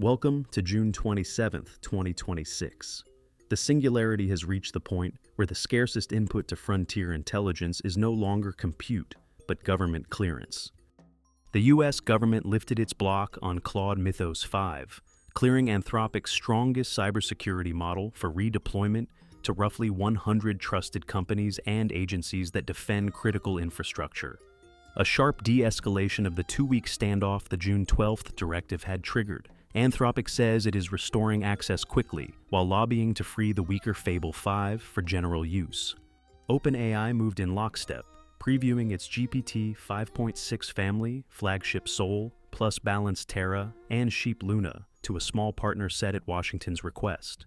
Welcome to June 27th, 2026. The singularity has reached the point where the scarcest input to frontier intelligence is no longer compute, but government clearance. The US government lifted its block on Claude Mythos 5, clearing Anthropic's strongest cybersecurity model for redeployment to roughly 100 trusted companies and agencies that defend critical infrastructure. A sharp de-escalation of the two-week standoff the June 12th directive had triggered. Anthropic says it is restoring access quickly, while lobbying to free the weaker Fable 5 for general use. OpenAI moved in lockstep, previewing its GPT 5.6 family, flagship Sol, plus balanced Terra, and Sheep Luna to a small partner set at Washington's request.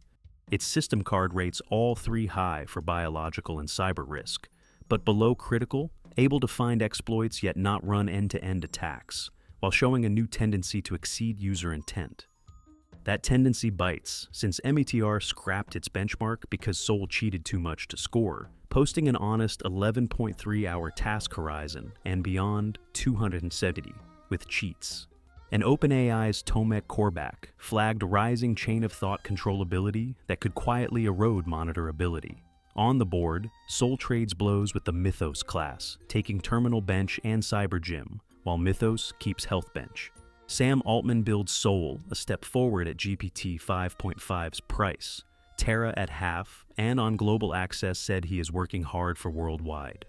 Its system card rates all three high for biological and cyber risk, but below critical, able to find exploits yet not run end-to-end attacks, while showing a new tendency to exceed user intent. That tendency bites, since METR scrapped its benchmark because Sol cheated too much to score, posting an honest 11.3-hour task horizon and beyond 270 with cheats. And OpenAI's Tomek Korbak flagged rising chain of thought controllability that could quietly erode monitorability. On the board, Sol trades blows with the Mythos class, taking Terminal Bench and Cyber Gym, while Mythos keeps Health Bench. Sam Altman builds Sol a step forward at GPT 5.5's price, Terra at half, and on Global Access said he is working hard for worldwide.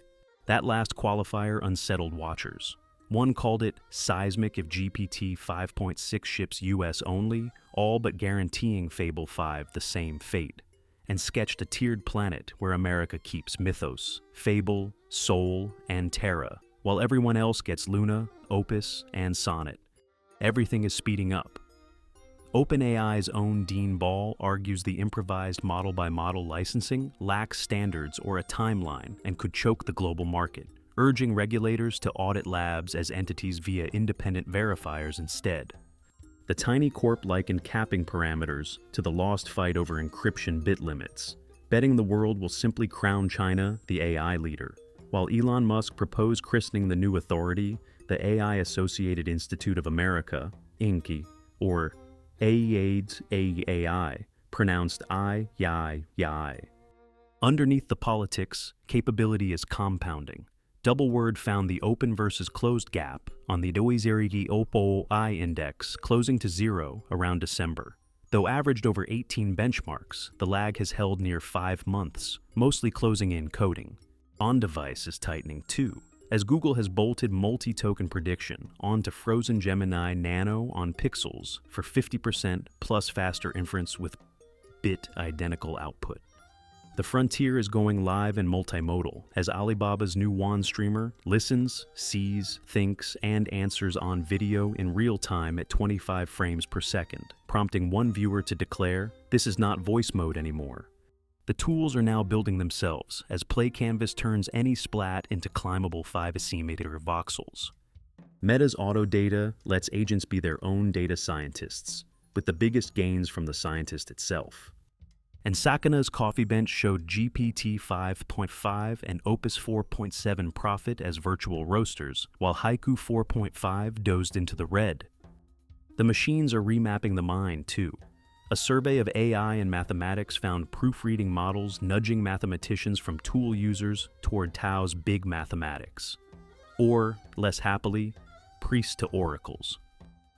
That last qualifier unsettled watchers. One called it seismic if GPT 5.6 ships US only, all but guaranteeing Fable 5 the same fate, and sketched a tiered planet where America keeps Mythos, Fable, Sol, and Terra, while everyone else gets Luna, Opus, and Sonnet. Everything is speeding up. OpenAI's own Dean Ball argues the improvised model-by-model licensing lacks standards or a timeline and could choke the global market, urging regulators to audit labs as entities via independent verifiers instead. The tiny corp likened capping parameters to the lost fight over encryption bit limits, betting the world will simply crown China the AI leader, while Elon Musk proposed christening the new authority the AI Associated Institute of America, INCI, or AIDS AI, pronounced I. Underneath the politics, capability is compounding. DoubleWord found the open versus closed gap on the Doizerigi Oppo I index closing to 0 around December. Though averaged over 18 benchmarks, the lag has held near 5 months, mostly closing in coding. On-device is tightening too, as Google has bolted multi-token prediction onto Frozen Gemini Nano on Pixels for 50% plus faster inference with bit-identical output. The frontier is going live and multimodal, as Alibaba's new WAN streamer listens, sees, thinks, and answers on video in real time at 25 frames per second, prompting one viewer to declare, "This is not voice mode anymore." The tools are now building themselves, as Play Canvas turns any splat into climbable 5cm voxels. Meta's auto data lets agents be their own data scientists, with the biggest gains from the scientist itself. And Sakana's Coffee Bench showed GPT 5.5 and Opus 4.7 profit as virtual roasters, while Haiku 4.5 dozed into the red. The machines are remapping the mind, too. A survey of AI and mathematics found proofreading models nudging mathematicians from tool users toward Tao's big mathematics. Or, less happily, priests to oracles.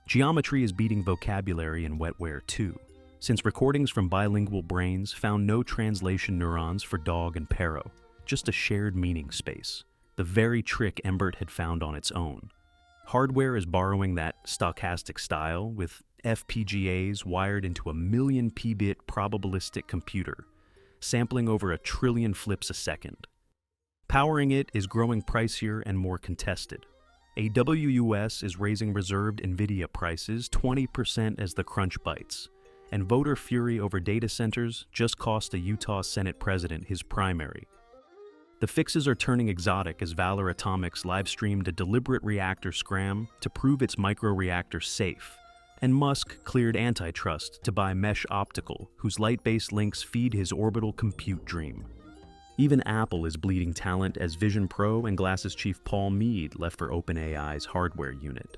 Geometry is beating vocabulary in wetware, too, since recordings from bilingual brains found no translation neurons for dog and Pero, just a shared meaning space, the very trick Embert had found on its own. Hardware is borrowing that stochastic style, with FPGAs wired into a 1,000,000 p-bit probabilistic computer, sampling over 1 trillion flips a second. Powering it is growing pricier and more contested. AWS is raising reserved NVIDIA prices 20% as the crunch bites, and voter fury over data centers just cost a Utah Senate president his primary. The fixes are turning exotic as Valor Atomics live-streamed a deliberate reactor scram to prove its microreactor safe, and Musk cleared antitrust to buy Mesh Optical, whose light-based links feed his orbital compute dream. Even Apple is bleeding talent as Vision Pro and Glasses chief Paul Mead left for OpenAI's hardware unit.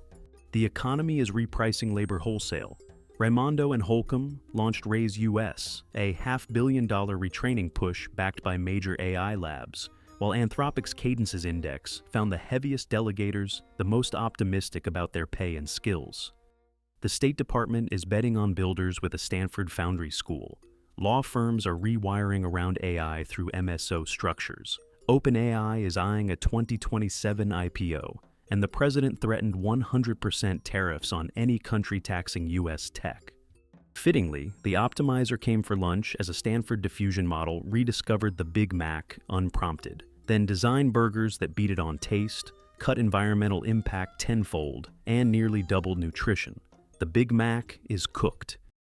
The economy is repricing labor wholesale, Raimondo and Holcomb launched Raise US, a $500 million retraining push backed by major AI labs, while Anthropic's Cadences Index found the heaviest delegators the most optimistic about their pay and skills. The State Department is betting on builders with a Stanford Foundry School. Law firms are rewiring around AI through MSO structures. OpenAI is eyeing a 2027 IPO, and the president threatened 100% tariffs on any country taxing U.S. tech. Fittingly, the optimizer came for lunch as a Stanford diffusion model rediscovered the Big Mac unprompted, then designed burgers that beat it on taste, cut environmental impact tenfold, and nearly doubled nutrition. The Big Mac is cooked.